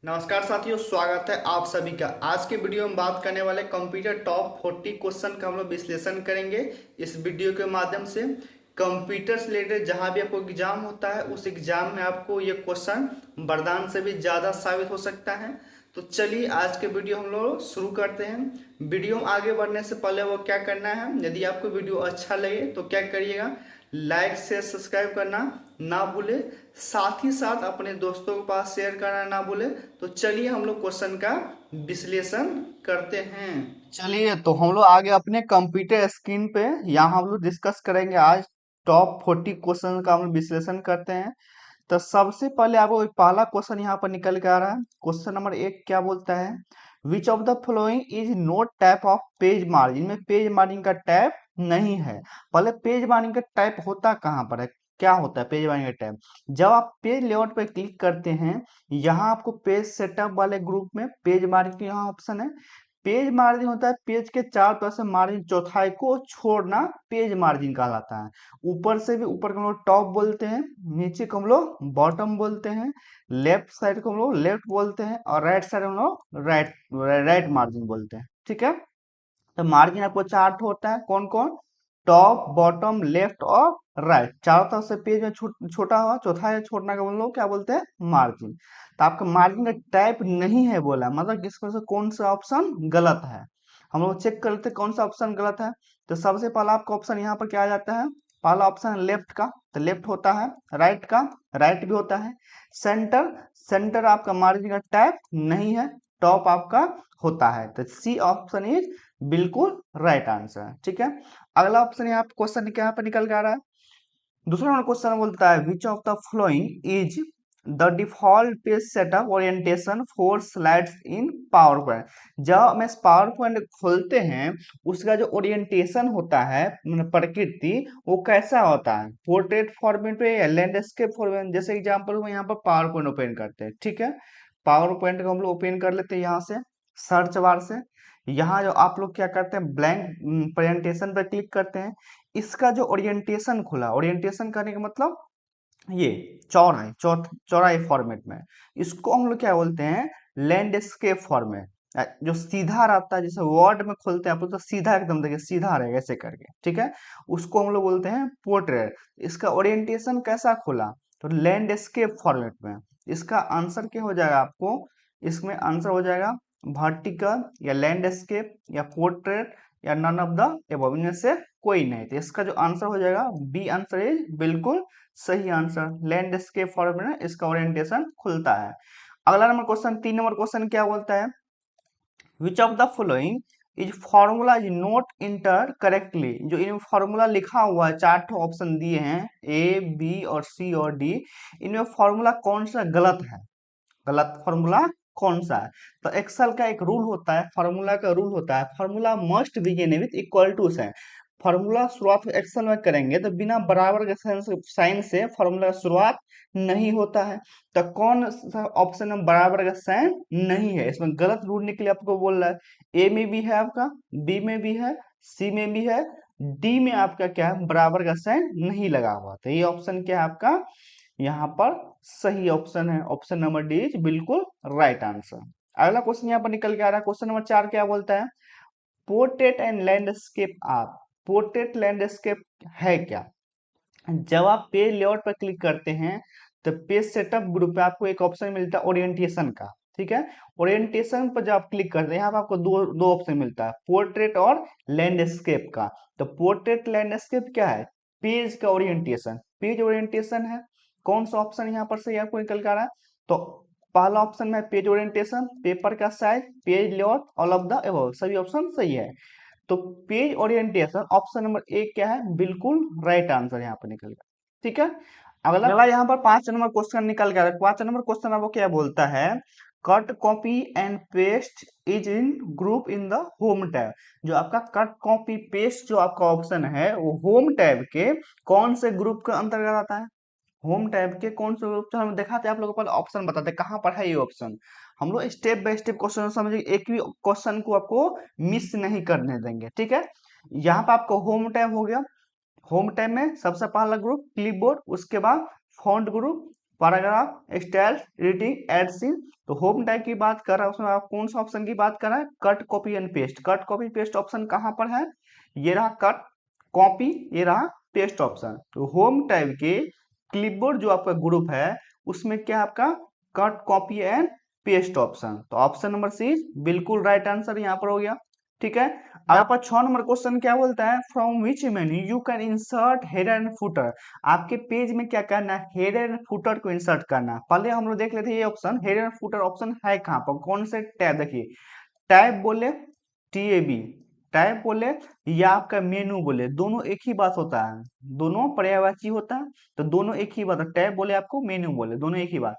नमस्कार साथियों, स्वागत है आप सभी का। आज के वीडियो में बात करने वाले कंप्यूटर टॉप 40 क्वेश्चन का हम लोग विश्लेषण करेंगे। इस वीडियो के माध्यम से कंप्यूटर से रिलेटेड जहां भी आपको एग्जाम होता है उस एग्जाम में आपको ये क्वेश्चन वरदान से भी ज़्यादा साबित हो सकता है। तो चलिए आज के वीडियो हम लोग शुरू करते हैं। वीडियो में आगे बढ़ने से पहले वो क्या करना है, यदि आपको वीडियो अच्छा लगे तो क्या करिएगा, लाइक से सब्सक्राइब करना ना भूले, साथ ही साथ अपने दोस्तों के पास शेयर करना ना भूले। तो चलिए हम लोग क्वेश्चन का विश्लेषण करते हैं। चलिए तो हम लोग आगे अपने कंप्यूटर स्क्रीन पे यहाँ हम लोग डिस्कस करेंगे। आज टॉप 40 क्वेश्चन का हम लोग विश्लेषण करते हैं। तो सबसे पहले आपको पहला क्वेश्चन यहाँ पर निकल के आ रहा है। क्वेश्चन नंबर 1 क्या बोलता है, which of the following is note type of page margin. में पेज मार्जिन का टाइप नहीं है। पहले पेज मार्जिन का टाइप होता कहाँ पर है, क्या होता है पेज मार्जिन का टाइप। जब आप पेज लेआउट पर क्लिक करते हैं, यहाँ आपको पेज सेटअप वाले ग्रुप में पेज मार्जिन यहाँ ऑप्शन है। पेज मार्जिन होता है पेज के चार तरफ से मार्जिन चौथाई को छोड़ना, पेज मार्जिन कहलाता है। ऊपर से भी, ऊपर को हम लोग टॉप बोलते हैं, नीचे को हम लोग बॉटम बोलते हैं, लेफ्ट साइड को हम लोग लेफ्ट बोलते हैं और राइट साइड हम लोग राइट राइट मार्जिन बोलते हैं। ठीक है, तो मार्जिन आपको चार ठो होता है, कौन कौन, टॉप बॉटम लेफ्ट और राइट। चारों तरफ से पेज में छोटा हुआ चौथाई छोड़ना का हम लोग क्या बोलते हैं, मार्जिन। तो आपका मार्जिन का टाइप नहीं है बोला, मतलब किसको से कौन सा ऑप्शन गलत है। हम लोग चेक करते हैं कौन सा ऑप्शन गलत है। तो सबसे पहला आपका ऑप्शन यहाँ पर क्या आ जाता है, पहला ऑप्शन लेफ्ट का, तो लेफ्ट होता है। राइट का, राइट भी होता है। सेंटर, सेंटर आपका मार्जिन का टाइप नहीं है। टॉप आपका होता है, तो सी ऑप्शन इज बिल्कुल राइट आंसर है। ठीक है, अगला ऑप्शन यहाँ पे क्वेश्चन क्या पे निकल के आ रहा है। दूसरा नंबर क्वेश्चन बोलता है which of the following is the default page setup orientation for slides in power point. जब हम इस पावर पॉइंट खोलते हैं, उसका जो ओरिएंटेशन होता है, मतलब प्रकृति, वो कैसा होता है, पोर्ट्रेट फॉर्मेट में या लैंडस्केप फॉर्मेट। जैसे एग्जाम्पल हम यहाँ पर पावर पॉइंट ओपन करते हैं। ठीक है, पावर पॉइंट को हम लोग ओपन कर लेते हैं यहाँ से सर्च बार से। यहाँ जो आप लोग क्या करते हैं, ब्लैंक प्रेजेंटेशन पर क्लिक करते हैं। इसका जो ओरिएंटेशन खुला, ओरिएंटेशन करने का मतलब ये चौड़ाई, चौड़ाई फॉर्मेट में, इसको हम लोग क्या बोलते हैं, लैंडस्केप फॉर्मेट। जो सीधा रहता है, जैसे वर्ड में खोलते हैं आप लोग तो सीधा एकदम देखिए सीधा रहेगा ऐसे करके। ठीक है, उसको हम लोग बोलते हैं पोर्ट्रेट। इसका ओरिएंटेशन कैसा खुला, तो लैंडस्केप फॉर्मेट में। इसका आंसर क्या हो जाएगा आपको, इसमें आंसर हो जाएगा वर्टिकल या लैंडस्केप या पोर्ट्रेट या नन ऑफ द एबव, इनमें से कोई नहीं। तो इसका जो आंसर हो जाएगा बी आंसर इज बिल्कुल सही आंसर। लैंडस्केप फॉर्मेट में इसका ओरिएंटेशन खुलता है। अगला नंबर क्वेश्चन, 3 नंबर क्वेश्चन क्या बोलता है, which of the following is formula is not inter correctly. जो इन फॉर्मूला लिखा हुआ है, चार ठो ऑप्शन दिए हैं, ए बी और सी और डी, इनमें फॉर्मूला कौन सा गलत है, गलत फॉर्मूला कौन सा है। तो एक्सेल का एक रूल होता है, फॉर्मूला का रूल होता है, formula must begin with equal to sign. Formula शुरुआत एक्सेल में करेंगे तो बिना बराबर के साइन से फॉर्मूला का शुरुआत नहीं होता है। तो कौन सा ऑप्शन में बराबर का साइन नहीं है, इसमें गलत रूल निकले आपको बोल रहा है। ए में भी है आपका, बी में भी है, सी में भी है, डी में आपका क्या है, बराबर का साइन नहीं लगा हुआ। तो ये ऑप्शन क्या है आपका, यहाँ पर सही ऑप्शन है, ऑप्शन नंबर डी इज बिल्कुल राइट आंसर। अगला क्वेश्चन यहाँ पर निकल के आ रहा है, क्वेश्चन नंबर 4 क्या बोलता है, पोर्ट्रेट एंड लैंडस्केप आप। पोर्ट्रेट लैंडस्केप है क्या। जब आप पेज लेआउट पर क्लिक करते हैं तो पेज सेटअप ग्रुप पे आपको एक ऑप्शन मिलता है ओरिएंटेशन का। ठीक है, ओरिएंटेशन पर जब आप क्लिक करते हैं, यहाँ पे आपको दो दो ऑप्शन मिलता है, पोर्ट्रेट और लैंडस्केप का। तो पोर्ट्रेट लैंडस्केप क्या है, पेज का ओरिएंटेशन, पेज ओरिएंटेशन है। कौन सा ऑप्शन यहाँ पर सही आपको निकल कर आ रहा है, तो पहला ऑप्शन में पेज ओरिएंटेशन, पेपर का size, page layout, all of the above, सभी ऑप्शन सही है। तो पेज ओरिएंटेशन ऑप्शन नंबर एक क्या है, बिल्कुल राइट आंसर यहाँ पर निकल गया। ठीक है, अगला यहाँ पर 5 नंबर क्वेश्चन निकल गया। 5 नंबर क्वेश्चन आपको क्या बोलता है, cut copy and paste is in group in the home tab. जो आपका कट कॉपी पेस्ट जो आपका ऑप्शन है, वो होम टैब के कौन से ग्रुप के अंतर्गत आता है, होम टैब के कौन से ग्रुप। हम दिखाते हैं आप लोगों को, पहले ऑप्शन बताते हैं कहाँ पर है ये ऑप्शन। हम लोग स्टेप बाय स्टेप क्वेश्चन समझेंगे, एक भी क्वेश्चन को आपको मिस नहीं करने देंगे। ठीक है, यहाँ पे आपको होम टैब हो गया। होम टैब में सबसे पहला ग्रुप क्लिपबोर्ड, उसके बाद font group, paragraph, style, editing, एड सीन। तो होम टैग की बात कर रहा है, उसमें आप कौन सा ऑप्शन की बात कर रहा है? Cut copy and paste. Cut copy paste option कहाँ पर है? ये रहा कट कॉपी, ये रहा पेस्ट ऑप्शन। तो होम टैब के क्लिपबोर्ड जो आपका ग्रुप है उसमें क्या आपका cut copy and paste option. तो ऑप्शन नंबर सी बिल्कुल राइट आंसर यहाँ पर हो गया। ठीक है, अब यहाँ पर 6 नंबर क्वेश्चन क्या बोलता है? From which menu you can insert header and footer. आपके पेज में क्या करना है? हेडर एंड फुटर को इंसर्ट करना है। पहले हम लोग देख लेते हैं ये option, header and footer option है कहाँ पर, कौन से टैब? देखिए टैब बोले, TAB टैब बोले या आपका मेनू बोले, दोनों एक ही बात होता है, दोनों पर्यायवाची होता है। तो दोनों एक ही बात है, टैब बोले आपको, मेनू बोले, दोनों एक ही बात।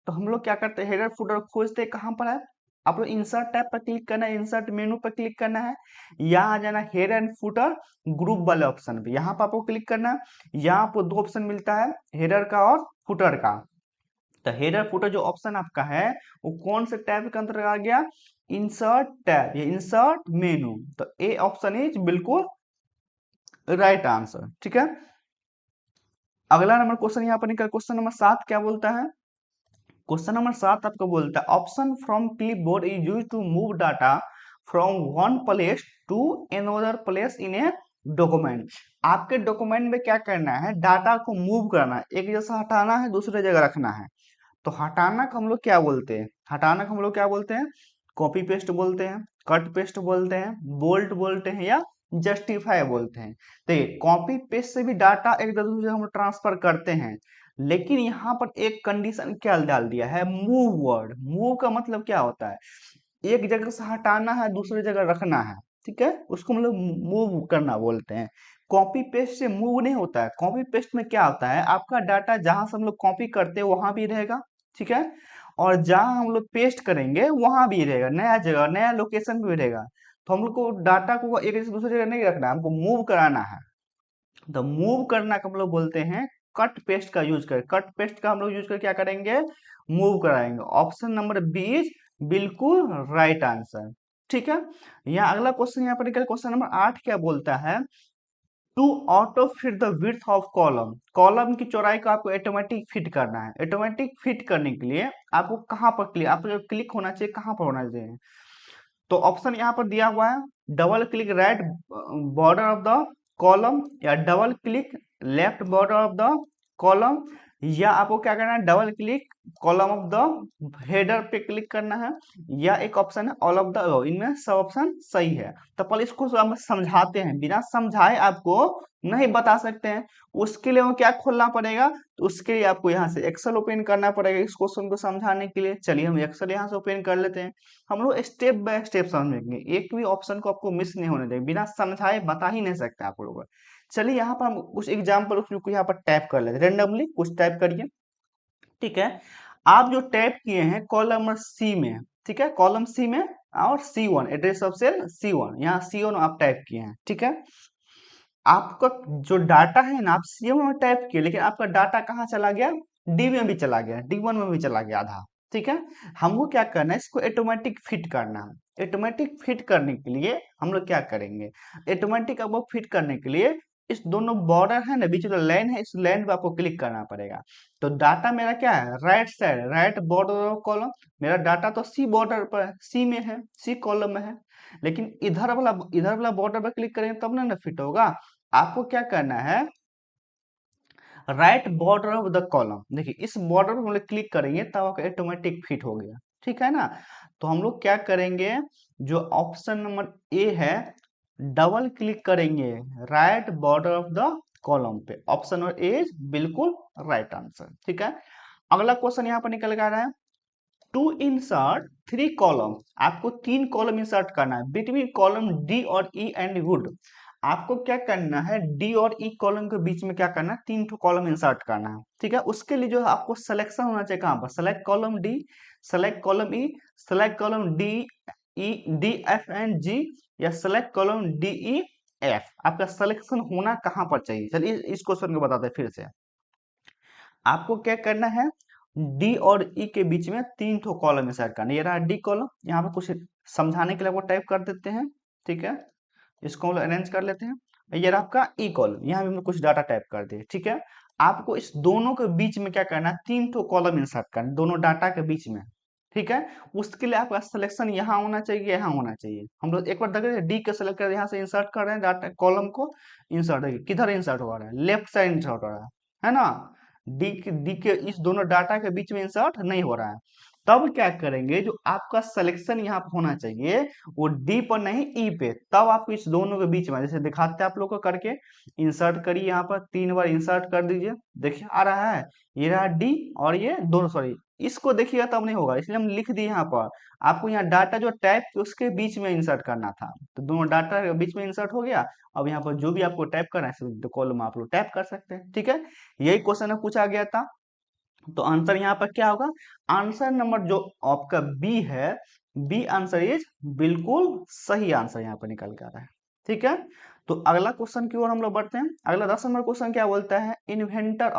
तो हम लोग क्या करते हैं? हेडर फुटर खोजते हैं, कहाँ पर है? आप लोग इंसर्ट टैब पर क्लिक करना है, इंसर्ट मेनू पर क्लिक करना है, यहाँ आ जाना हेडर एंड फुटर ग्रुप वाले ऑप्शन पे, यहाँ पर आपको क्लिक करना है। यहाँ आपको दो ऑप्शन मिलता है, हेडर का और फुटर का। तो हेडर फुटर जो ऑप्शन आपका है वो कौन से टैब के अंतर्गत आ गया? इंसर्ट टैब या इंसर्ट मेनू। तो ए ऑप्शन इज बिल्कुल राइट आंसर। ठीक है, अगला नंबर क्वेश्चन यहाँ पर निकल, क्वेश्चन नंबर 7 क्या बोलता है? क्वेश्चन नंबर 7 आपको बोलता है option from clipboard is used to move data from one place to another place in a document. आपके डॉक्यूमेंट में क्या करना है? डाटा को मूव करना है, एक जैसा हटाना है, दूसरे जगह रखना है। तो हटाना को हम लोग क्या बोलते हैं? हटाना को हम लोग क्या बोलते हैं? कॉपी पेस्ट बोलते हैं, कट पेस्ट बोलते हैं, बोल्ट बोलते हैं या जस्टिफाई बोलते हैं। तो ये कॉपी पेस्ट से भी डाटा एक दूसरे से हम ट्रांसफर करते हैं, लेकिन यहाँ पर एक कंडीशन क्या डाल दिया है? Move word. मूव का मतलब क्या होता है? एक जगह से हटाना है, दूसरी जगह रखना है। ठीक है, उसको हम लोग मूव करना बोलते हैं। कॉपी पेस्ट से मूव नहीं होता है। कॉपी पेस्ट में क्या होता है? आपका डाटा जहां से हम लोग कॉपी करते हैं वहां भी रहेगा, ठीक है, और जहां हम लोग पेस्ट करेंगे वहां भी रहेगा, नया जगह नया लोकेशन भी रहेगा। तो हम लोग को डाटा को एक जगह से दूसरी जगह नहीं रखना है, हमको मूव कराना है। तो मूव करना का हम लोग बोलते हैं कट पेस्ट का यूज कर। कट पेस्ट का हम लोग यूज कर क्या करेंगे? मूव कराएंगे। ऑप्शन नंबर 20 बिल्कुल राइट आंसर। ठीक है, यहाँ अगला क्वेश्चन यहाँ पर निकल, क्वेश्चन नंबर 8 क्या बोलता है? To auto fit the width of column. Column की चौड़ाई को आपको ऑटोमेटिक फिट करना है। ऑटोमेटिक फिट करने के लिए आपको कहाँ पर क्लिक, आपको जो क्लिक होना चाहिए कहाँ पर होना चाहिए? तो ऑप्शन यहाँ पर दिया हुआ है, double click right border of the column, या double click left border of the column, या आपको क्या करना है? Double click column of the header पे क्लिक करना है, या एक ऑप्शन है ऑल ऑफ द अबव। इनमें सब ऑप्शन सही है। तो पहले इसको हम समझाते हैं, बिना समझाए आपको नहीं बता सकते हैं। उसके लिए वो क्या खोलना पड़ेगा? तो उसके लिए आपको यहाँ से एक्सेल ओपन करना पड़ेगा इस क्वेश्चन को समझाने के लिए। चलिए हम एक्सेल यहाँ से ओपन कर लेते हैं। हम लोग स्टेप बाय स्टेप समझेंगे, एक भी ऑप्शन को आपको मिस नहीं होने देंगे, बिना समझाए बता ही नहीं सकते आप लोग। चलिए यहाँ पर हम कुछ एग्जाम्पल यहाँ पर टाइप कर लेते हैं, रेंडमली कुछ टाइप करिए। ठीक है, आप जो टाइप किए हैं कॉलम नंबर सी में, ठीक है, कॉलम सी में और C1 address of cell C1, यहाँ C1 आप टाइप किए हैं। ठीक है, आपका जो डाटा है ना आप C1 में टाइप किए, लेकिन आपका डाटा कहाँ चला गया? डी में भी चला गया, D1 में भी चला गया आधा। ठीक है, हमको क्या करना है? इसको ऑटोमेटिक फिट करना है। ऑटोमेटिक फिट करने के लिए हम लोग क्या करेंगे? ऑटोमेटिक आपको फिट करने के लिए इस दोनों बॉर्डर है ना, बीच में लाइन है, इस लाइन पे आपको क्लिक करना पड़ेगा। तो डाटा मेरा क्या है? Right side, right border of column. मेरा डाटा तो सी बॉर्डर पर है, सी में है, सी कॉलम में है, लेकिन इधर वाला बॉर्डर पर क्लिक करेंगे तब ना फिट होगा। आपको क्या करना है? Right border of the column, देखिए इस बॉर्डर पर हम लोग क्लिक करेंगे तब आपका ऑटोमेटिक फिट हो गया। ठीक है ना, तो हम लोग क्या करेंगे? जो ऑप्शन नंबर ए है, डबल क्लिक करेंगे right border of the column पे। ऑप्शन नंबर ए बिल्कुल राइट आंसर। ठीक है, अगला क्वेश्चन यहाँ पर निकल के आ रहा है, टू इंसर्ट 3 कॉलम। आपको 3 कॉलम इंसर्ट करना है बिटवीन कॉलम डी और ई एंड वुड। आपको क्या करना है? डी और ई कॉलम के बीच में क्या करना है? 3 कॉलम इंसर्ट करना है। ठीक है, उसके लिए जो है आपको सिलेक्शन होना चाहिए कहाँ पर? Select column D, select column E, select column D E D F and G, या select column D E F. आपका सिलेक्शन होना कहाँ पर चाहिए? चलिए इस क्वेश्चन को बताते हैं फिर से। आपको क्या करना है? डी और ई के बीच में 3 कॉलम इंसर्ट करना है। ये रहा डी कॉलम, यहाँ पे कुछ समझाने के लिए आपको टाइप कर देते हैं। ठीक है, इसको हम लोग अरेंज कर लेते हैं। ये रहा आपका ई कॉलम, यहाँ भी हमने कुछ डाटा टाइप कर दिए। ठीक है, आपको इस दोनों के बीच में क्या करना है, 3 ठो कॉलम इंसर्ट करना दोनों डाटा के बीच में, ठीक है। उसके लिए आपका सिलेक्शन यहाँ होना चाहिए, यहाँ होना चाहिए। हम लोग एक बार देख रहे हैं डी के सेलेक्ट कर यहाँ से इंसर्ट कर रहे हैं डाटा कॉलम को, इंसर्ट है किधर इंसर्ट हो रहा है, लेफ्ट साइड इंसर्ट हो रहा है ना। डी के इस दोनों डाटा के बीच में इंसर्ट नहीं हो रहा है। तब क्या करेंगे, जो आपका सिलेक्शन यहाँ पे होना चाहिए वो डी पर नहीं ई पे, तब आपको इस दोनों के बीच में जैसे दिखाते हैं आप लोग को करके इंसर्ट करिए, यहाँ पर 3 बार इंसर्ट कर दीजिए, देखिए आ रहा है, ये रहा डी और ये दोनों, सॉरी इसको देखिएगा तब नहीं होगा, इसलिए हम लिख दिए यहाँ पर। आपको यहाँ डाटा जो टाइप उसके बीच में इंसर्ट करना था, तो दोनों डाटा के बीच में इंसर्ट हो गया। अब यहाँ पर जो भी आपको टाइप करना है कॉलम आप लोग टाइप कर सकते हैं, ठीक है। यही क्वेश्चन पूछा गया था। तो आंसर यहाँ पर क्या होगा, आंसर नंबर जो आपका बी है, बी आंसर इज बिल्कुल सही आंसर यहाँ पर निकल कर रहा है, ठीक है। तो अगला क्वेश्चन की ओर हम लोग बढ़ते हैं। अगला 10 नंबर क्वेश्चन क्या बोलता है, inventor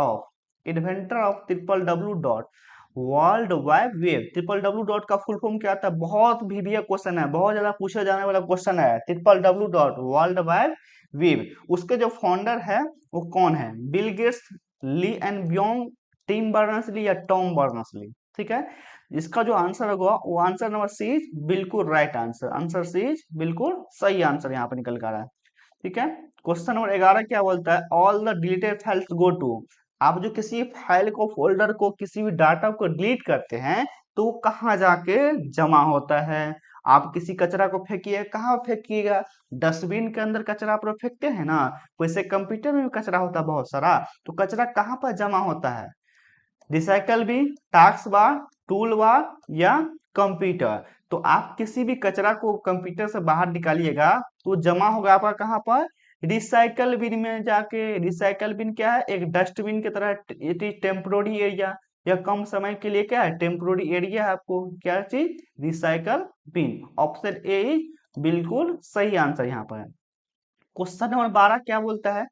of triple W dot world wide web. Triple W dot का फुल फॉर्म क्या आता है, बहुत भी क्वेश्चन है, बहुत ज्यादा पूछा जाने वाला क्वेश्चन है। Triple W dot world wide web, उसके जो फाउंडर है वो कौन है, Bill Gates, Lee and Byung, Tim Berners Lee या टॉम बर्नर्स-ली, ठीक है। इसका जो आंसर होगा वो आंसर नंबर सी इज बिल्कुल right answer, answer C is बिल्कुल सही आंसर यहाँ पर निकल कर रहा है, ठीक है। क्वेश्चन नंबर 11 क्या बोलता है, all the deleted files go to. आप जो किसी फाइल को, फोल्डर को, किसी भी डाटा को डिलीट करते हैं तो वो कहाँ जाके जमा होता है। आप किसी कचरा को फेंकिए, कहाँ फेंकिएगा, डस्टबिन के अंदर कचरा आप लोग फेंकते हैं ना, वैसे कंप्यूटर में भी कचरा होता है बहुत सारा, तो कचरा कहाँ पर जमा होता है, रिसाइकल भी, टास्क बार, टूल बार या कंप्यूटर। तो आप किसी भी कचरा को कंप्यूटर से बाहर निकालिएगा तो जमा होगा आपका कहाँ पर, रिसाइकल बिन में जाके। रिसाइकल बिन क्या है, एक डस्टबिन की तरह, इट इज टेम्पोररी एरिया, या कम समय के लिए क्या है, टेम्पोररी एरिया है। आपको क्या चीज, recycle bin, option A is बिल्कुल सही आंसर यहाँ पर है। क्वेश्चन नंबर 12 क्या बोलता है,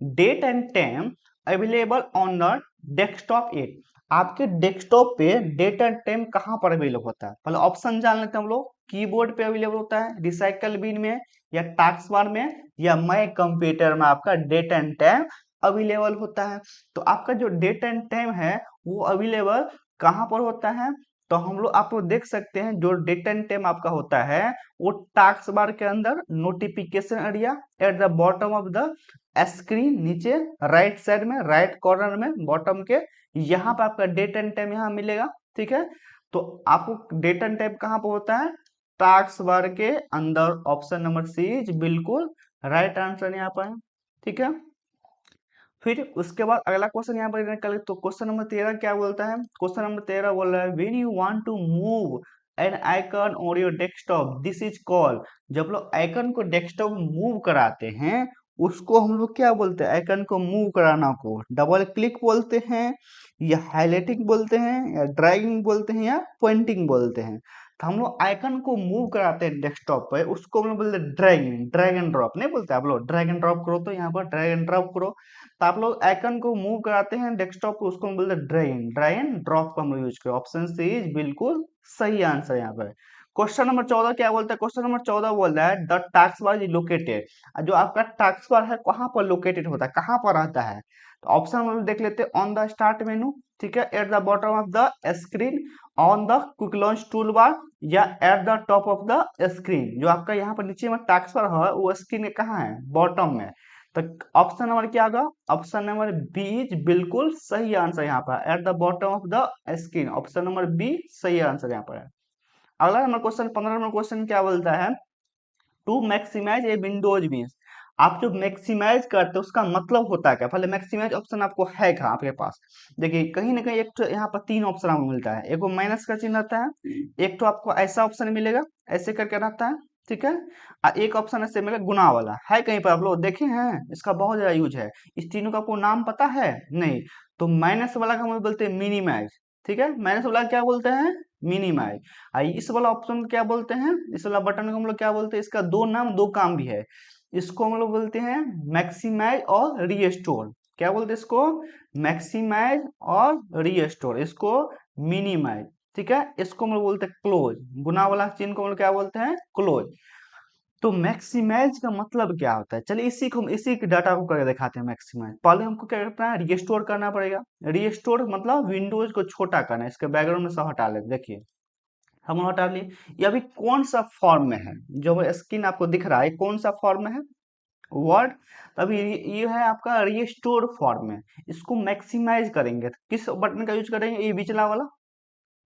date and time available on the desktop at. आपके डेस्कटॉप पे डेट एंड टाइम कहाँ पर अवेलेबल होता है, पहले ऑप्शन जान लेते हैं हम लोग। कीबोर्ड पे अवेलेबल होता है, रिसाइकल बिन में, या टास्क बार में, या माय कंप्यूटर में आपका डेट एंड टाइम अवेलेबल होता है। तो आपका जो डेट एंड टाइम है वो अवेलेबल कहाँ पर होता है, तो हम लोग आप लोग देख सकते हैं जो डेट एंड टाइम आपका होता है वो टास्क बार के अंदर, notification area, eight the bottom of the screen, नीचे राइट साइड में, राइट कॉर्नर में बॉटम के, यहाँ पे आपका डेट एंड टाइम यहाँ मिलेगा, ठीक है। तो आपको डेट एंड टाइम कहाँ पर होता है, टास्क बार के अंदर, ऑप्शन नंबर सी इज बिल्कुल राइट आंसर यहाँ पर है, ठीक है। फिर उसके बाद अगला क्वेश्चन यहाँ पर निकल, तो क्वेश्चन नंबर 13 क्या बोलता है, क्वेश्चन नंबर 13 बोल रहा है, when you want to move an icon on your desktop this is called. जब लोग आइकन को डेस्कटॉप मूव कराते हैं उसको हम लोग क्या बोलते हैं, आइकन को मूव कराना को डबल क्लिक बोलते हैं, या हाईलाइटिंग बोलते हैं, या ड्रैगिंग बोलते हैं, या पॉइंटिंग बोलते हैं। तो हम लोग आइकन को मूव कराते हैं डेस्कटॉप पे, उसको हम लोग बोलते हैं ड्रैगिंग, ड्रैग एंड ड्रॉप नहीं बोलते आप लोग, ड्रैग एंड ड्रॉप करो, तो यहाँ पर ड्रैग एंड ड्रॉप करो। तो आप लोग आइकन को मूव कराते हैं डेस्कटॉप पे, उसको हम बोलते हैं ड्रैग एंड ड्रॉप को हम लोग यूज करें, ऑप्शन सी इज बिल्कुल सही आंसर यहाँ पर। क्वेश्चन नंबर 14 क्या बोलता है, क्वेश्चन नंबर 14 बोल रहा है the task bar is located. जो आपका टास्क बार है कहाँ पर लोकेटेड होता है, कहाँ पर रहता है, तो ऑप्शन हम लोग देख लेते हैं, ऑन द स्टार्ट मेनू, ठीक है, at the bottom of the screen, on the quick launch toolbar, या at the top of the screen. जो आपका यहाँ पर नीचे में टास्क बार है वो स्क्रीन में कहाँ है, बॉटम में। तो ऑप्शन नंबर क्या होगा, ऑप्शन नंबर बी इज बिल्कुल सही आंसर यहाँ पर, at the bottom of the screen, option number B सही आंसर यहाँ पर है। अगला नंबर क्वेश्चन 15 नंबर क्वेश्चन क्या बोलता है, to maximize a windows means. आप जो मैक्सिमाइज करते हो उसका मतलब होता है क्या, पहले मैक्सिमाइज ऑप्शन आपको है कहाँ आपके पास, देखिए कहीं ना कहीं एक तो यहाँ पर 3 ऑप्शन आपको मिलता है, एक माइनस का चिन्ह रहता है, एक तो आपको ऐसा ऑप्शन मिलेगा ऐसे करके रहता है, ठीक है, और एक ऑप्शन ऐसे मिलेगा गुना वाला, है कहीं पर आप लोग देखे हैं, इसका बहुत ज्यादा यूज है। इस तीनों का आपको नाम पता है नहीं, तो माइनस वाला का हम बोलते हैं मिनिमाइज, ठीक है, माइनस वाला क्या बोलते हैं, मिनिमाइज। इस वाला ऑप्शन क्या बोलते हैं, इस वाला बटन को हम लोग क्या बोलते हैं, इसका 2 नाम 2 काम भी है, इसको हम लोग बोलते हैं मैक्सिमाइज और रीस्टोर। क्या बोलते हैं इसको, मैक्सिमाइज और रीस्टोर, इसको मिनिमाइज, ठीक है, इसको हम लोग बोलते हैं क्लोज, गुना वाला चिन्ह को हम लोग क्या बोलते हैं, क्लोज। तो मैक्सिमाइज का मतलब क्या होता है, चलिए इसी के डाटा को करके दिखाते हैं। मैक्सिमाइज पहले हमको क्या करना है, रिस्टोर करना पड़ेगा। रिस्टोर मतलब विंडोज को छोटा करना है। इसके बैकग्राउंड में सब हटा ले, देखिए हम हटा लिए। ये अभी कौन सा फॉर्म में है, जो स्क्रीन आपको दिख रहा है कौन सा फॉर्म में है, वर्ड। तभी ये है आपका रिस्टोर फॉर्म में। इसको मैक्सिमाइज करेंगे तो किस बटन का यूज करेंगे, ये बिचला वाला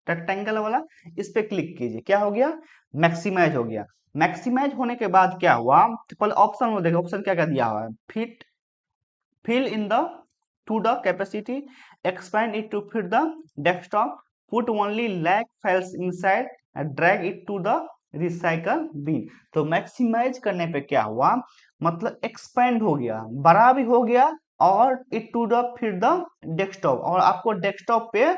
रेक्टेंगल वाला, इस पे क्लिक कीजिए। क्या हो गया, मैक्सिमाइज हो गया। मैक्सिमाइज होने के बाद क्या हुआ, तो पहले ऑप्शन में देखो, ऑप्शन क्या क्या दिया हुआ है, fit fill in the to the capacity, expand it to fit the desktop, put only lag files inside and drag it to the recycle bin। तो मैक्सिमाइज करने पे क्या हुआ, मतलब एक्सपेंड हो गया, बड़ा भी हो गया, और it to the fit the desktop, और आपको डेस्कटॉप पे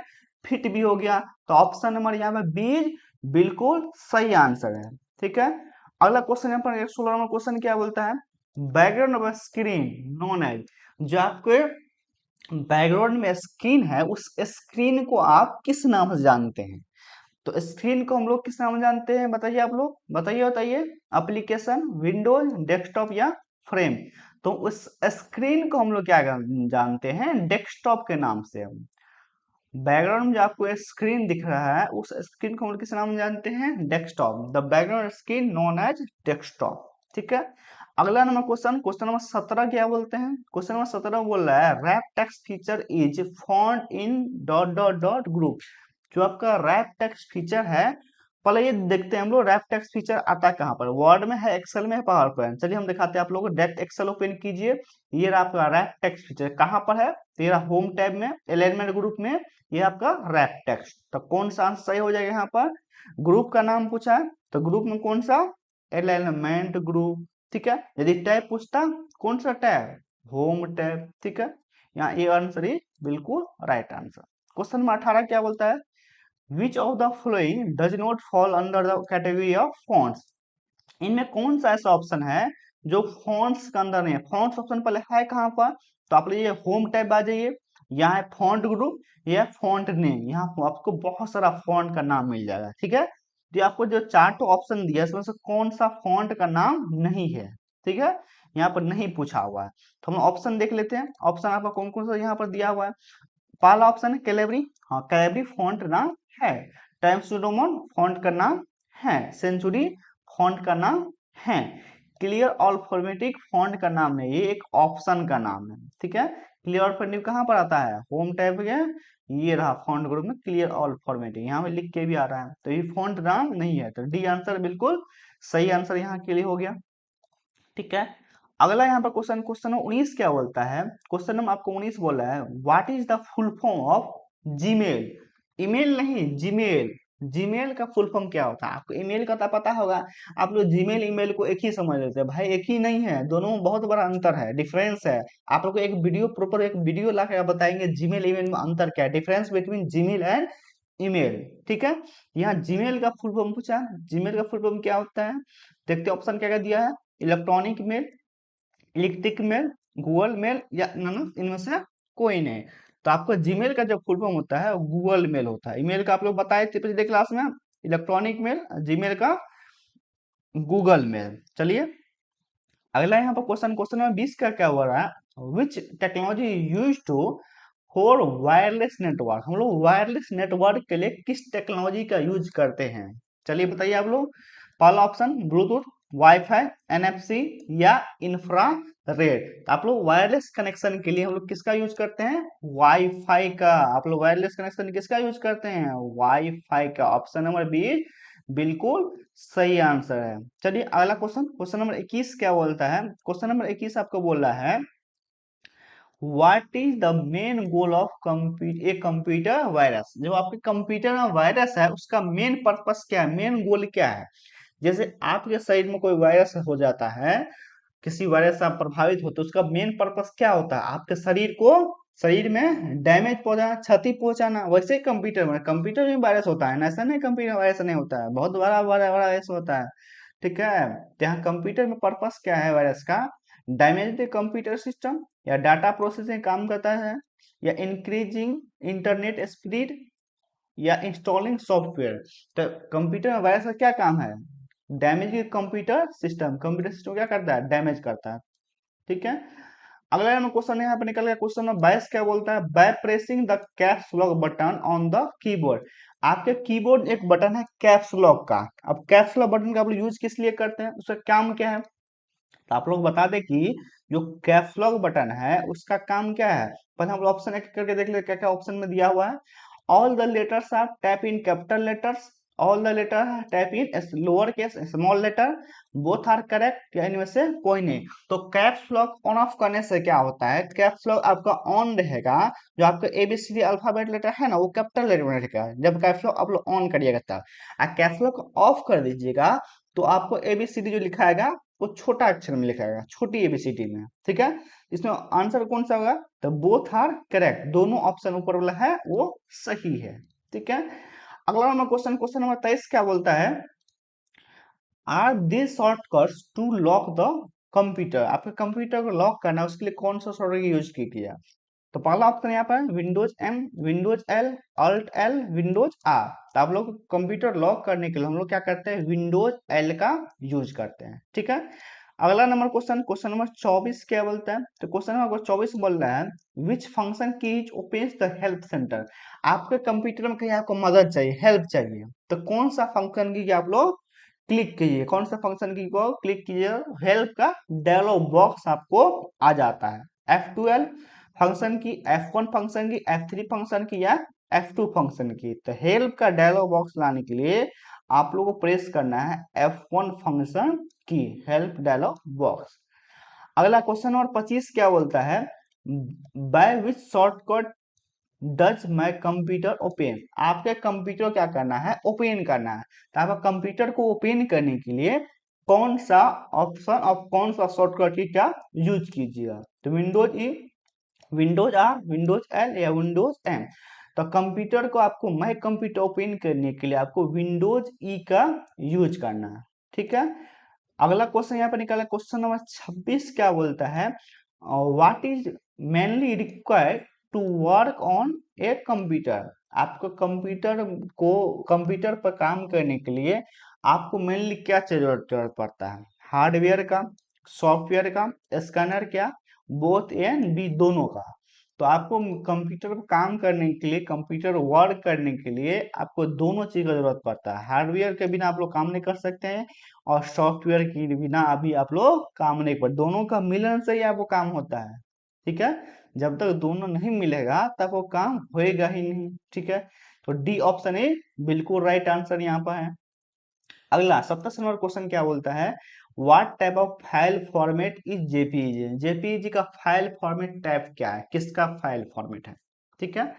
फिट भी हो गया। तो ऑप्शन नंबर यहाँ पे बी बिल्कुल सही आंसर है। ठीक है, अगला क्वेश्चन यहाँ पर 16 नंबर क्वेश्चन क्या बोलता है, background of screen known as, जो आपके बैकग्राउंड में स्क्रीन है उस स्क्रीन को आप किस नाम से जानते हैं। तो स्क्रीन को हम लोग किस नाम से जानते हैं, बताइए आप लोग, बताइए बताइए। एप्लीकेशन, विंडोज, डेस्कटॉप या फ्रेम। तो उस स्क्रीन को हम लोग क्या जानते हैं, डेस्कटॉप के नाम से। बैकग्राउंड में जो आपको स्क्रीन दिख रहा है उस स्क्रीन को हम लोग किस नाम से जानते हैं, desktop. The background screen known as desktop. ठीक है, अगला नंबर क्वेश्चन, क्वेश्चन नंबर 17 क्या बोलते हैं, क्वेश्चन नंबर 17 बोल रहा है wrap text feature is found in dot dot dot group. जो आपका रैप टेक्स्ट फीचर है, पहले ये देखते हैं हम लोग रैप टेक्स्ट फीचर आता है कहाँ पर, वर्ड में है, एक्सेल में है, पावर पॉइंट। चलिए हम दिखाते हैं आप लोगों को, डायरेक्ट एक्सेल ओपन कीजिए। ये रहा आपका रैप टेक्स्ट फीचर, कहाँ पर है, तेरा होम टैब में एलिमेंट ग्रुप में, ये आपका रैप टेक्स्ट। तो कौन सा आंसर सही हो जाएगा, यहाँ पर ग्रुप का नाम पूछा है तो ग्रुप में कौन सा, एलिमेंट ग्रुप। ठीक है, यदि टैब पूछता, कौन सा टैब, होम टैब। ठीक है, यहाँ ये आंसर ही बिल्कुल राइट आंसर। क्वेश्चन नंबर 18 क्या बोलता है, which of the flowing does not fall under the category of fonts. इनमें कौन सा ऐसा ऑप्शन है जो फॉन्ट्स के अंदर नहीं है। फॉन्ट्स ऑप्शन पहले है कहाँ पर, तो आप ये होम टैब आ जाइए, यहाँ है फॉन्ट ग्रुप, यह फॉन्ट नेम, यहाँ आपको बहुत सारा फॉन्ट का नाम मिल जाएगा। ठीक है, तो आपको जो चार ऑप्शन दिया है इसमें से कौन सा फॉन्ट का नाम नहीं है, ठीक है, यहाँ पर नहीं पूछा हुआ है। तो हम ऑप्शन देख लेते हैं, ऑप्शन आपका कौन कौन सा यहाँ पर दिया हुआ है। पहला ऑप्शन है कैलेबरी, हाँ कैलेबरी फॉन्ट नाम है। टाइम्स न्यू रोमन फॉन्ट का नाम है। सेंचुरी फॉन्ट का नाम है। क्लियर अल्फाबेटिक फॉन्ट का नाम है, ये एक ऑप्शन का नाम है। ठीक है, क्लियर अल्फाबेटिक कहाँ पर आता है, होम टैब है, ये रहा फॉन्ट ग्रुप में क्लियर अल्फाबेटिक, यहाँ पे लिख के भी आ रहा है, तो ये फॉन्ट नाम नहीं है। तो डी आंसर बिल्कुल सही आंसर यहाँ के लिए हो गया। ठीक है, अगला यहाँ पर क्वेश्चन, क्वेश्चन नंबर 19 क्या बोलता है, क्वेश्चन नंबर आपको 19 बोल रहा है what is the full form of Gmail. Email नहीं, जीमेल। जीमेल का फुल फॉर्म क्या होता है, आपको ईमेल का तो पता होगा। आप लोग जीमेल ईमेल को एक ही समझ लेते हैं, भाई एक ही नहीं है, दोनों में बहुत बड़ा अंतर है, डिफरेंस है। आप लोग को एक वीडियो प्रॉपर एक वीडियो ला के बताएंगे जीमेल ईमेल में अंतर क्या है, difference between Gmail and email. ठीक है, यहाँ जीमेल का फुल फॉर्म पूछा, जीमेल का फुल फॉर्म क्या होता है, देखते ऑप्शन क्या क्या दिया है, electronic mail, electric mail, Google mail या नन इनमें से कोई नहीं। तो आपका जीमेल का जो फुल फॉर्म होता है गूगल मेल होता है। ईमेल का आप लोग बताए थे पिछले क्लास में, इलेक्ट्रॉनिक मेल, जीमेल का गूगल मेल। चलिए अगला यहाँ पर क्वेश्चन, क्वेश्चन नंबर 20 का क्या हो रहा है, which technology use to for wireless network. हम लोग वायरलेस नेटवर्क के लिए किस टेक्नोलॉजी का यूज करते हैं, चलिए बताइए आप लोग। पहला ऑप्शन ब्लूटूथ, वाईफाई, एनएफसी या इंफ्रा रेड। आप लोग वायरलेस कनेक्शन के लिए हम लोग किसका यूज करते हैं, वाईफाई का। आप लोग वायरलेस कनेक्शन किसका यूज करते हैं, वाईफाई का। ऑप्शन नंबर बी बिल्कुल सही आंसर है। चलिए अगला क्वेश्चन, क्वेश्चन नंबर 21 क्या बोलता है, क्वेश्चन नंबर 21 आपको बोल रहा है what is the main goal of a computer virus. जो आपके कंप्यूटर में वायरस है उसका मेन पर्पस क्या है, मेन गोल क्या है। जैसे आपके शरीर में कोई वायरस हो जाता है, किसी वायरस से आप प्रभावित होते, उसका मेन पर्पस क्या होता है, आपके शरीर को, शरीर में डैमेज पहुंचाना, क्षति पहुंचाना। वैसे ही कंप्यूटर में वायरस होता है ना, ऐसा नहीं कंप्यूटर वायरस नहीं होता है, बहुत बड़ा बड़ा बड़ा वायरस होता है। ठीक है, तो यहाँ कंप्यूटर में पर्पस क्या है वायरस का, डैमेज द कंप्यूटर सिस्टम, या डाटा प्रोसेसिंग काम करता है, या इंक्रीजिंग इंटरनेट स्पीड, या इंस्टॉलिंग सॉफ्टवेयर। तो कंप्यूटर में वायरस का क्या काम है, डैमेज कंप्यूटर सिस्टम क्या करता है, डैमेज करता है। ठीक है, अगला नंबर क्वेश्चन यहाँ पे निकल गया। क्वेश्चन नंबर 22 क्या बोलता है, by pressing the caps lock button on the keyboard. आपके कीबोर्ड एक बटन है कैप्स लॉक का। अब कैप्स लॉक बटन का आप लोग यूज किस लिए करते हैं, उसका काम क्या है, तो आप लोग बता दें कि जो कैप्स लॉक बटन है उसका काम क्या है। पहले हम लोग ऑप्शन एक करके देख ले क्या क्या ऑप्शन में दिया हुआ है। All the letters are type in capital letters, all the letter type in lower case small letter, both are correct, या इनमें से कोई नहीं। तो कैप्स लॉक ऑन ऑफ करने से क्या होता है, कैप्स लॉक आपका ऑन रहेगा, जो आपका एबीसीडी अल्फाबेट लेटर है ना वो कैपिटल लेटर में रहेगा जब कैप्स लॉक आप लोग ऑन करिएगा तब। कैप्स लॉक ऑफ कर दीजिएगा तो आपको एबीसीडी जो लिखाएगा वो छोटा अक्षर में लिखाएगा, छोटी एबीसीडी में। ठीक है, इसमें आंसर कौन सा होगा, तो बोथ आर करेक्ट, दोनों ऑप्शन ऊपर वाला है वो सही है। ठीक है, अगला नंबर क्वेश्चन, क्वेश्चन नंबर 23 क्या बोलता है, are this shortcuts to lock the computer. आपके कंप्यूटर को लॉक करना है उसके लिए कौन सा शॉर्टकट यूज किया। तो पहला ऑप्शन यहाँ पर Windows M, Windows L, alt L, Windows R. तो आप लोग कंप्यूटर लॉक करने के लिए हम लोग क्या करते हैं, विंडोज एल का यूज करते हैं। ठीक है, अगला नंबर क्वेश्चन, क्वेश्चन नंबर 24 क्या बोलता है, तो क्वेश्चन नंबर 24 बोल रहा है which function keys opens the help centre. आपके कंप्यूटर में कहीं आपको मदद चाहिए, हेल्प चाहिए, तो कौन सा फंक्शन की आप लोग क्लिक कीजिए, कौन सा फंक्शन की को क्लिक कीजिए, हेल्प का डायलॉग बॉक्स आपको आ जाता है। F12 फंक्शन की, F1 फंक्शन की, F3 फंक्शन की, या F2 फंक्शन की। तो हेल्प का डायलॉग बॉक्स लाने के लिए आप लोगों को प्रेस करना है F1 फंक्शन की, हेल्प डायलॉग बॉक्स। अगला क्वेश्चन नंबर 25 क्या बोलता है, by which shortcut Dutch my computer open. आपके कंप्यूटर क्या करना है, ओपन करना है। तो आपका कंप्यूटर को ओपन करने के लिए कौन सा ऑप्शन और कौन सा शॉर्टकट की क्या यूज कीजिएगा, तो Windows E, Windows R, Windows L, या विंडोज एम। तो कंप्यूटर को आपको माई कंप्यूटर ओपन करने के लिए आपको विंडोज ई का यूज करना है। ठीक है, अगला क्वेश्चन यहाँ पर निकाला, क्वेश्चन नंबर 26 क्या बोलता है, what is mainly required to work on a computer. आपको कंप्यूटर पर काम करने के लिए आपको मेनली क्या जरूरत पड़ता है, हार्डवेयर का, सॉफ्टवेयर का, स्कैनर क्या, बोथ एंड बी दोनों का। तो आपको कंप्यूटर पर काम करने के लिए, कंप्यूटर वर्क करने के लिए आपको दोनों चीज का जरूरत पड़ता है। हार्डवेयर के बिना आप लोग काम नहीं कर सकते हैं और सॉफ्टवेयर के बिना अभी आप लोग काम नहीं कर, दोनों का मिलन से ही आपको काम होता है। ठीक है, जब तक दोनों नहीं मिलेगा तब वो काम होएगा ही नहीं। ठीक है, तो डी ऑप्शन ए बिल्कुल राइट आंसर यहाँ पर है। अगला 27 नंबर क्वेश्चन क्या बोलता है, what type of file format is JPEG. JPEG का फाइल फॉर्मेट टाइप क्या है, किसका फाइल फॉर्मेट है। ठीक है,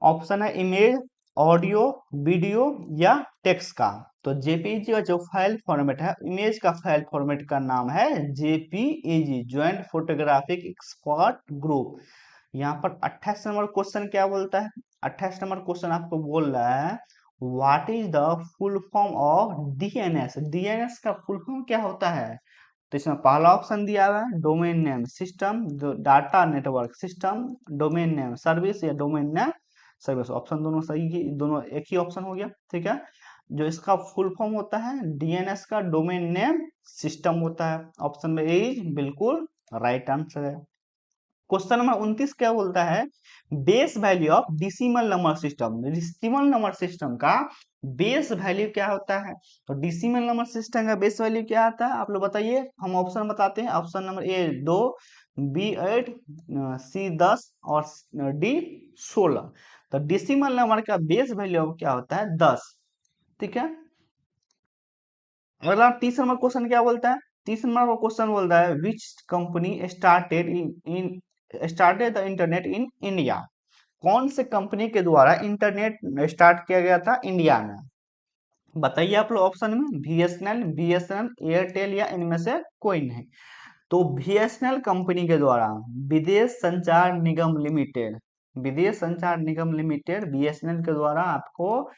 ऑप्शन है इमेज, ऑडियो, वीडियो, या टेक्स्ट का। तो जेपीईजी का जो फाइल फॉर्मेट है, इमेज का फाइल फॉर्मेट का नाम है JPEG, joint photographic expert group. यहाँ पर 28 नंबर क्वेश्चन क्या बोलता है, 28 नंबर क्वेश्चन आपको बोल रहा है what is the full form of DNS. DNS का फुल फॉर्म क्या होता है, तो इसमें पहला ऑप्शन दिया हुआ है domain name system, data network system, domain name service, या डोमेन नेम सर्विस। ऑप्शन दोनों सही है, दोनों एक ही ऑप्शन हो गया। ठीक है, जो इसका फुल फॉर्म होता है डीएनएस का डोमेन नेम सिस्टम होता है। ऑप्शन में ए बिल्कुल राइट आंसर है। क्वेश्चन नंबर 29 क्या बोलता है, base value of decimal number system. Decimal number system का बेस वैल्यू क्या होता है, तो डिसिमल नंबर सिस्टम का बेस वैल्यू क्या आता है आप लोग बताइए, हम ऑप्शन बताते हैं। ऑप्शन नंबर ए 2, बी 8, सी 10, और डी 16। तो डिसिमल नंबर का बेस वैल्यू क्या होता है 10। ठीक है, अगला 30 नंबर क्वेश्चन क्या बोलता है, 30 नंबर का क्वेश्चन बोलता है which company started the internet in India. कौन से कंपनी के द्वारा इंटरनेट स्टार्ट किया गया था इंडिया में, बताइए आप लोग ऑप्शन में, बीएसएनएल, एयरटेल, या इनमें से कोई नहीं। तो बीएसएनएल कंपनी के द्वारा, विदेश संचार निगम लिमिटेड, विदेश संचार निगम लिमिटेड बीएसएनएल के द्वारा आपको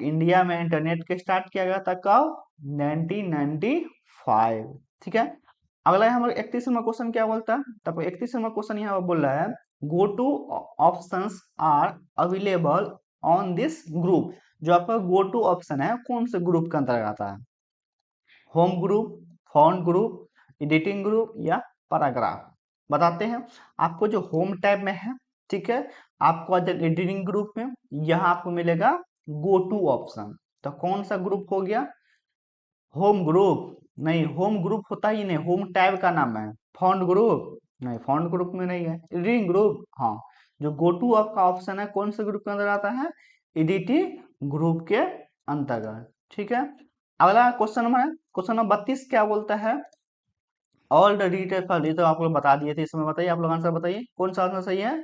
इंडिया में इंटरनेट के स्टार्ट किया गया था कब, 1995। ठीक है, अगला हमारा 31 नंबर क्वेश्चन क्या बोलता है, तब 31 नंबर क्वेश्चन यहाँ पर बोल रहा है go to options are available on this group. जो आपका गो टू ऑप्शन है कौन से ग्रुप के अंतर्गत आता है? Home group, font group, editing group या पैराग्राफ? बताते हैं। आपको जो होम टैब में है, ठीक है, आपको एडिटिंग ग्रुप में यहाँ आपको मिलेगा गो टू ऑप्शन। तो कौन सा ग्रुप हो गया? होम ग्रुप नहीं, होम ग्रुप होता ही नहीं, होम टैब का नाम है। फॉन्ट ग्रुप नहीं, फॉन्ट ग्रुप में नहीं है। एडिटिंग ग्रुप, हाँ। जो गो टू आपका ऑप्शन है कौन से ग्रुप के अंदर आता है? एडिटिंग ग्रुप के अंतर्गत, ठीक है। अगला क्वेश्चन नंबर है, क्वेश्चन नंबर 32 क्या बोलता है? ऑल द डिटेल फाइल, ये तो आप लोग बता दिए थे, इसमें बताइए, आप लोग आंसर बताइए कौन सा आंसर सही है?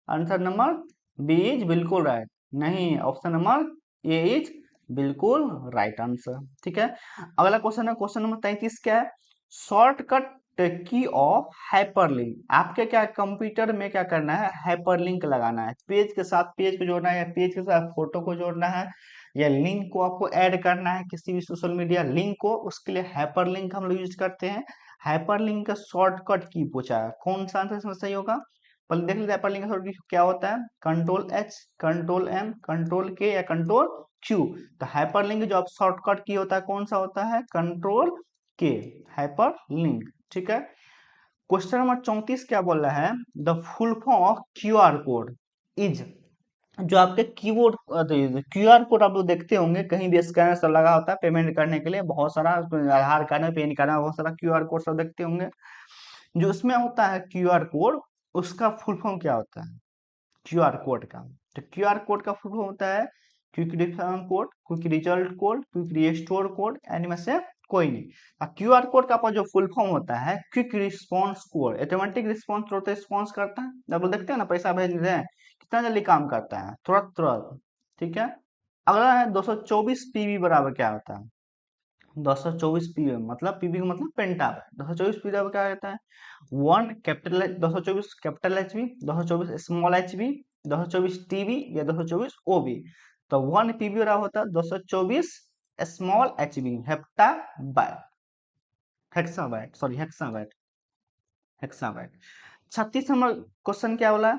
आंसर नंबर बी इज बिल्कुल राइट, नहीं, ऑप्शन नंबर ए इज बिल्कुल राइट आंसर, ठीक है। अगला क्वेश्चन है, क्वेश्चन नंबर 33 क्या है? शॉर्टकट की ऑफ हाइपरलिंक। आपके क्या कंप्यूटर में क्या करना है? हाइपरलिंक लगाना है, पेज के साथ पेज को जोड़ना है, या पेज के साथ फोटो को जोड़ना है, या लिंक को आपको ऐड करना है किसी भी सोशल मीडिया लिंक को, उसके लिए हाइपरलिंक हम लोग यूज करते हैं। हाइपरलिंक का शॉर्टकट की पूछा है, कौन सा आंसर इसमें सही होगा? पहले देख लेते हैं हाइपरलिंक का शॉर्टकट क्या होता है। Control H, control M, control K या कंट्रोल क्यू। तो हाइपरलिंक जो आप शॉर्टकट की होता है कौन सा होता है? कंट्रोल के, हाइपरलिंक, ठीक है। क्वेश्चन नंबर 34 क्या बोल रहा है? The full form of Q R code is. जो आपके कीबोर्ड क्यूआर कोड आप लोग देखते होंगे कहीं भी, स्कैनर सब लगा होता है पेमेंट करने के लिए, बहुत सारा आधार कार्ड में, पैन कार्ड में बहुत सारा क्यूआर कोड सब देखते होंगे। जो उसमें होता है क्यूआर कोड, उसका फुल फॉर्म क्या होता है क्यूआर कोड का? तो क्यूआर कोड का फुल फॉर्म होता है quick response code, quick result code, quick restore code, इनमें से कोई नहीं। क्यूआर कोड का जो फुल फॉर्म होता है quick response code. Automatic response तुरंत रिस्पॉन्स करता है, आप लोग देखते हैं ना पैसा भेज रहे हैं कितना जल्दी काम करता है, तुरंत तुरंत, ठीक है। अगला है 224 पीबी बराबर क्या होता है? 224 पीबी मतलब, पीबी का मतलब पेंटाब है। 224 पीबी बराबर क्या रहता है? 1 capital 224 capital H B, 224 small H B, 224 TB या 224 ओबी। तो 1 पीबी बराबर होता है 224 small H B, heptabyte, hexabyte, sorry hexabyte, hexabyte. 36 number question क्या बोला?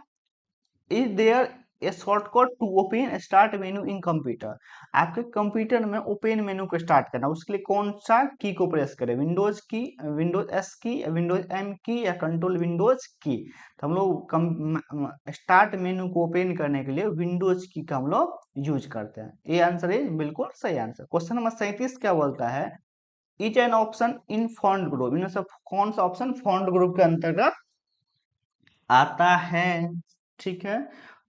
Is there a shortcut to open start menu in computer? आपके कंप्यूटर में open menu को स्टार्ट करना, उसके लिए कौन सा की को प्रेस करें? विंडोज की, विंडोज एस की, विंडोज एम की या कंट्रोल विंडोज की? तो हम लोग स्टार्ट मेनू को ओपन करने के लिए विंडोज की का हम लोग यूज करते हैं। ये आंसर है बिल्कुल सही आंसर। क्वेश्चन नंबर 37 क्या बोलता है? Etch an option in font group, इनमें से कौन सा ऑप्शन फॉन्ट ग्रुप के अंतर्गत आता है? ठीक है,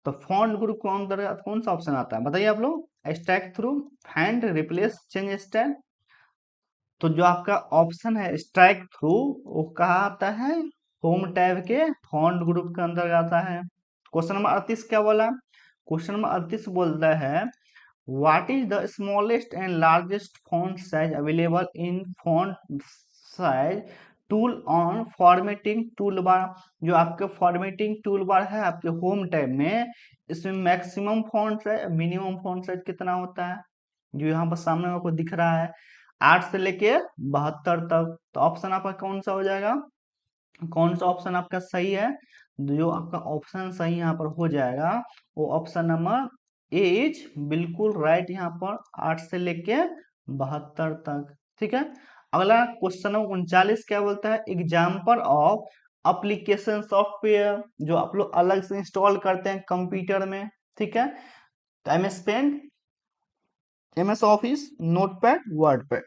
तो फॉन्ट ग्रुप के अंतर्गत कौन सा ऑप्शन आता है बताइए आप लोग? Stack through, find, replace, change style. तो जो आपका ऑप्शन है स्ट्राइक थ्रू, वो कहा आता है? होम टैब के फॉन्ट ग्रुप के अंतर्गत आता है। क्वेश्चन नंबर 38 क्या बोला? क्वेश्चन नंबर 38 बोलता है what is the smallest and largest font size available in font size tool on formatting tool bar. जो आपके फॉर्मेटिंग टूल बार है आपके होम टैब में, इसमें maximum font size, minimum font size कितना होता है? जो यहाँ पर सामने आपको दिख रहा है 8 से लेके 72 तक। तो ऑप्शन आपका कौन सा हो जाएगा? कौन सा ऑप्शन आपका सही है? जो आपका ऑप्शन सही यहाँ पर हो जाएगा वो ऑप्शन नंबर ए इज बिल्कुल राइट, यहाँ पर 8 से लेके 72 तक, ठीक है। अगला क्वेश्चन नंबर 39 क्या बोलता है? एग्जाम्पल ऑफ एप्लीकेशन सॉफ्टवेयर जो आप लोग अलग से इंस्टॉल करते हैं कंप्यूटर में, ठीक है। तो MS Paint, MS Office, Notepad, WordPad.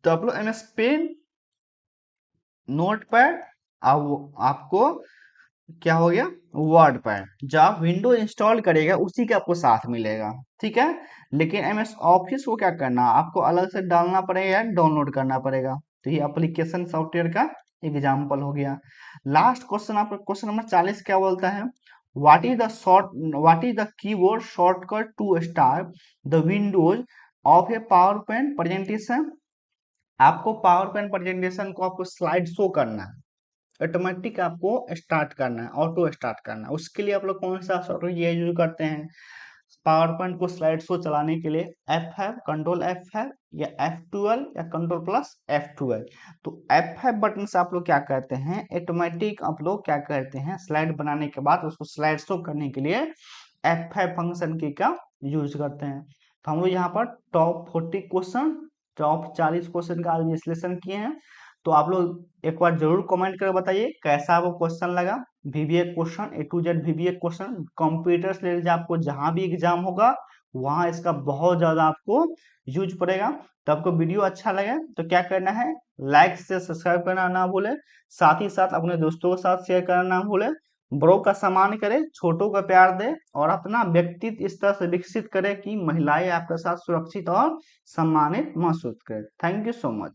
तो आप लोग एमएस पेंट, नोटपैड, अब आपको क्या हो गया? वर्डपैड। जो आप विंडो इंस्टॉल करेगा उसी के आपको साथ मिलेगा, ठीक है। लेकिन एमएस ऑफिस को क्या करना, आपको अलग से डालना पड़ेगा या डाउनलोड करना पड़ेगा। तो ये एप्लीकेशन सॉफ्टवेयर का एग्जाम्पल हो गया। लास्ट क्वेश्चन, आपका क्वेश्चन नंबर 40 क्या बोलता है? What is the keyboard shortcut to start the windows of a PowerPoint presentation? आपको पावर पॉइंट प्रेजेंटेशन को आपको स्लाइड शो करना है, ऑटोमेटिक आपको स्टार्ट करना है, ऑटो स्टार्ट करना है। उसके लिए आप लोग कौन सा सॉफ्टवेयर यूज करते हैं पावर पॉइंट को स्लाइड शो चलाने के लिए? F5, कंट्रोल F5 या F12 या कंट्रोल प्लस F12। तो F5 बटन से आप लोग क्या करते हैं, ऑटोमेटिक आप लोग क्या करते हैं, स्लाइड बनाने के बाद उसको स्लाइड शो करने के लिए F5 फंक्शन की का यूज करते हैं। तो हम लोग यहाँ पर टॉप 40 क्वेश्चन, टॉप 40 क्वेश्चन का आज विश्लेषण किए हैं। तो आप लोग एक बार जरूर कमेंट करके बताइए कैसा आपको क्वेश्चन लगा। VVA question, A to Z VVA question, computer से रिलेटेड आपको जहां भी एग्जाम होगा वहां इसका बहुत ज्यादा आपको यूज पड़ेगा। तो आपको वीडियो अच्छा लगे तो क्या करना है, लाइक से सब्सक्राइब करना ना भूले, साथ ही साथ अपने दोस्तों के साथ शेयर करना ना भूले। बड़ों का सम्मान करे, छोटों का प्यार दे और अपना व्यक्तित्व इस तरह से विकसित करे कि महिलाएं आपके साथ सुरक्षित और सम्मानित महसूस करें। Thank you so much.